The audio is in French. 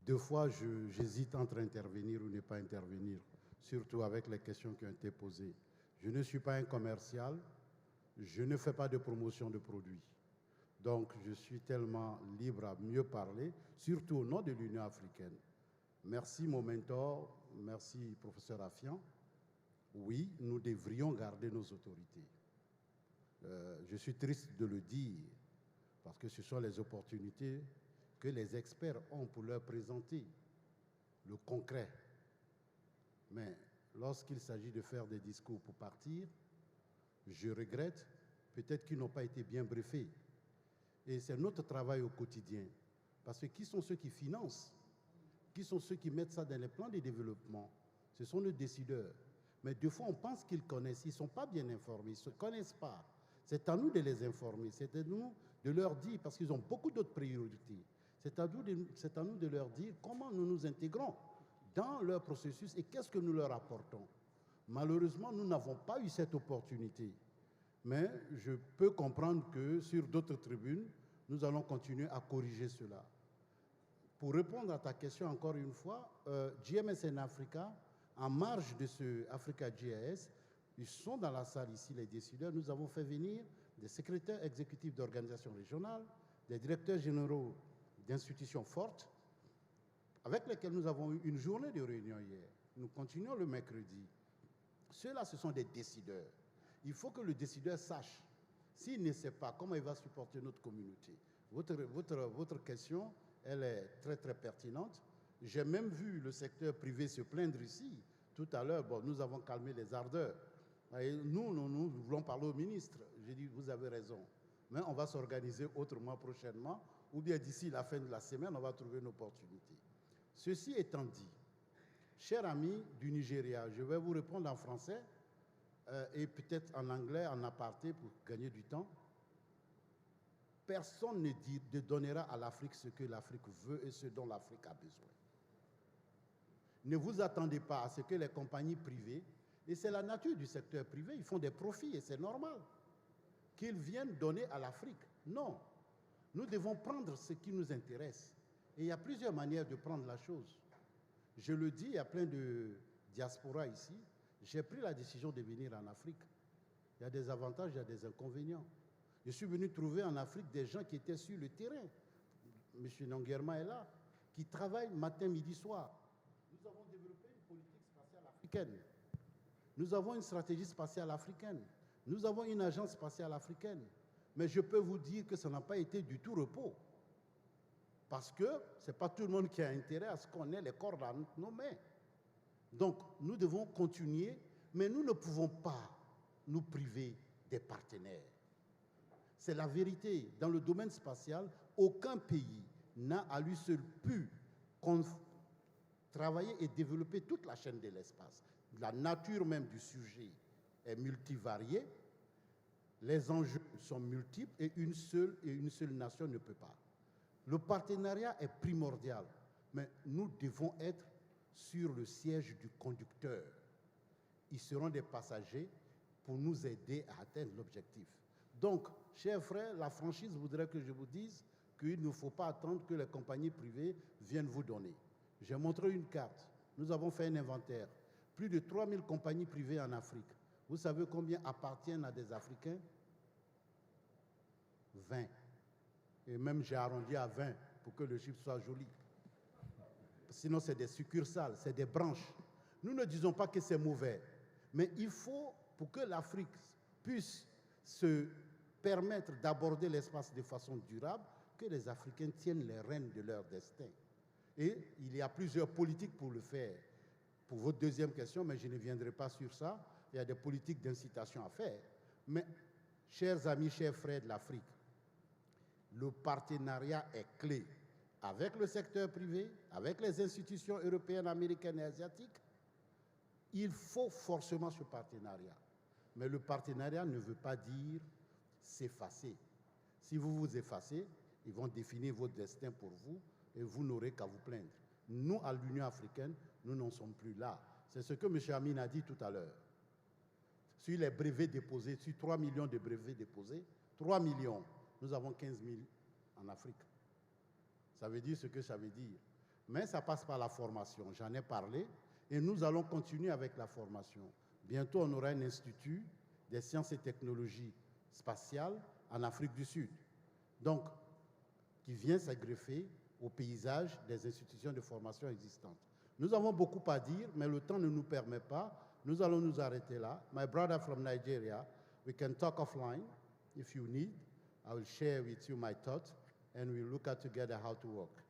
deux fois, j'hésite entre intervenir ou ne pas intervenir, surtout avec les questions qui ont été posées. Je ne suis pas un commercial, je ne fais pas de promotion de produits. Donc, je suis tellement libre à mieux parler, surtout au nom de l'Union africaine. Merci, mon mentor, merci, professeur Affian. Oui, nous devrions garder nos autorités. Je suis triste de le dire, parce que ce sont les opportunités que les experts ont pour leur présenter le concret. Mais lorsqu'il s'agit de faire des discours pour partir, je regrette peut-être qu'ils n'ont pas été bien briefés. Et c'est notre travail au quotidien. Parce que qui sont ceux qui financent? Qui sont ceux qui mettent ça dans les plans de développement? Ce sont nos décideurs. Mais deux fois, on pense qu'ils connaissent. Ils ne sont pas bien informés, ils ne se connaissent pas. C'est à nous de les informer, c'est à nous de leur dire, parce qu'ils ont beaucoup d'autres priorités. C'est à nous de leur dire comment nous nous intégrons dans leur processus et qu'est-ce que nous leur apportons. Malheureusement, nous n'avons pas eu cette opportunité. Mais je peux comprendre que sur d'autres tribunes, nous allons continuer à corriger cela. Pour répondre à ta question encore une fois, GMSN Africa, en marge de ce Africa GIS, ils sont dans la salle ici, les décideurs. Nous avons fait venir des secrétaires exécutifs d'organisations régionales, des directeurs généraux d'institutions fortes, avec lesquels nous avons eu une journée de réunion hier. Nous continuons le mercredi. Ceux-là, ce sont des décideurs. Il faut que le décideur sache, s'il ne sait pas, comment il va supporter notre communauté. Votre question, elle est très, très pertinente. J'ai même vu le secteur privé se plaindre ici. Tout à l'heure, bon, nous avons calmé les ardeurs. Et nous voulons parler au ministre. J'ai dit, vous avez raison. Mais on va s'organiser autrement prochainement, ou bien d'ici la fin de la semaine, on va trouver une opportunité. Ceci étant dit, chers amis du Nigeria, je vais vous répondre en français et peut-être en anglais, en aparté, pour gagner du temps. Personne ne donnera à l'Afrique ce que l'Afrique veut et ce dont l'Afrique a besoin. Ne vous attendez pas à ce que les compagnies privées, et c'est la nature du secteur privé, ils font des profits et c'est normal, qu'ils viennent donner à l'Afrique. Non, nous devons prendre ce qui nous intéresse. Et il y a plusieurs manières de prendre la chose. Je le dis, il y a plein de diaspora ici. J'ai pris la décision de venir en Afrique. Il y a des avantages, il y a des inconvénients. Je suis venu trouver en Afrique des gens qui étaient sur le terrain. M. Nonguerma est là, qui travaillent matin, midi, soir. Nous avons développé une politique spatiale africaine. Nous avons une stratégie spatiale africaine. Nous avons une agence spatiale africaine. Mais je peux vous dire que ça n'a pas été du tout repos. Parce que ce n'est pas tout le monde qui a intérêt à ce qu'on ait les cordes dans nos mains. Donc, nous devons continuer, mais nous ne pouvons pas nous priver des partenaires. C'est la vérité. Dans le domaine spatial, aucun pays n'a à lui seul pu travailler et développer toute la chaîne de l'espace. La nature même du sujet est multivariée, les enjeux sont multiples et une seule nation ne peut pas. Le partenariat est primordial, mais nous devons être sur le siège du conducteur. Ils seront des passagers pour nous aider à atteindre l'objectif. Donc, chers frères, la franchise voudrait que je vous dise qu'il ne faut pas attendre que les compagnies privées viennent vous donner. J'ai montré une carte. Nous avons fait un inventaire. Plus de 3000 compagnies privées en Afrique. Vous savez combien appartiennent à des Africains? 20. Et même j'ai arrondi à 20 pour que le chiffre soit joli. Sinon, c'est des succursales, c'est des branches. Nous ne disons pas que c'est mauvais, mais il faut, pour que l'Afrique puisse se permettre d'aborder l'espace de façon durable, que les Africains tiennent les rênes de leur destin. Et il y a plusieurs politiques pour le faire. Pour votre deuxième question, mais je ne viendrai pas sur ça, il y a des politiques d'incitation à faire. Mais, chers amis, chers frères de l'Afrique, le partenariat est clé avec le secteur privé, avec les institutions européennes, américaines et asiatiques. Il faut forcément ce partenariat. Mais le partenariat ne veut pas dire s'effacer. Si vous vous effacez, ils vont définir votre destin pour vous et vous n'aurez qu'à vous plaindre. Nous, à l'Union africaine, nous n'en sommes plus là. C'est ce que M. Amin a dit tout à l'heure. Sur les brevets déposés, sur 3 millions de brevets déposés, 3 millions, nous avons 15 000 en Afrique. Ça veut dire ce que ça veut dire. Mais ça passe par la formation, j'en ai parlé, et nous allons continuer avec la formation. Bientôt, on aura un institut des sciences et technologies spatiales en Afrique du Sud, donc qui vient s'agreffer au paysage des institutions de formation existantes. Nous avons beaucoup à dire, mais le temps ne nous permet pas. Nous allons nous arrêter là. My brother from Nigeria, we can talk offline if you need. I will share with you my thoughts, and we'll look at together how to work.